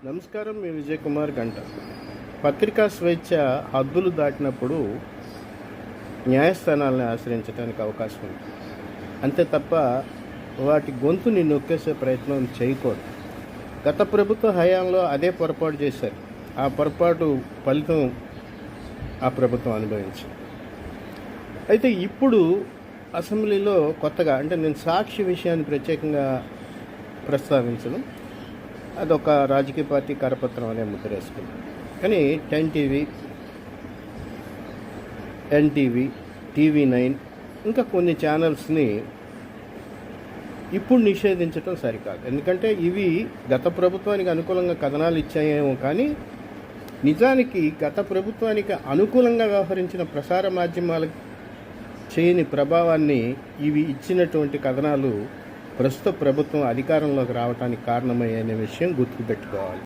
నమస్కారం, మీ విజయ్ కుమార్ గంట. పత్రికా స్వేచ్ఛ హద్దులు దాటినప్పుడు న్యాయస్థానాలను ఆశ్రయించడానికి అవకాశం ఉంది. అంతే తప్ప వాటి గొంతుని నొక్కేసే ప్రయత్నం చేయకూడదు. గత ప్రభుత్వ హయాంలో అదే పొరపాటు చేశారు. ఆ పొరపాటు ఫలితం ఆ ప్రభుత్వం అనుభవించింది. అయితే ఇప్పుడు అసెంబ్లీలో కొత్తగా, అంటే నేను సాక్షి విషయాన్ని ప్రత్యేకంగా ప్రస్తావించడం, అదొక రాజకీయ పార్టీ కరపత్రం అనే ముద్ర వేసుకుంది. కానీ 10 టీవీ, ఎన్టీవీ, TV9 ఇంకా కొన్ని ఛానల్స్ని ఇప్పుడు నిషేధించడం సరికాదు. ఎందుకంటే ఇవి గత ప్రభుత్వానికి అనుకూలంగా కథనాలు ఇచ్చాయేమో, కానీ నిజానికి గత ప్రభుత్వానికి అనుకూలంగా వ్యవహరించిన ప్రసార మాధ్యమాలకు చేయని ప్రభావాన్ని ఇవి ఇచ్చినటువంటి కథనాలు ప్రస్తుత ప్రభుత్వం అధికారంలోకి రావడానికి కారణమయ్యే విషయం గుర్తుపెట్టుకోవాలి.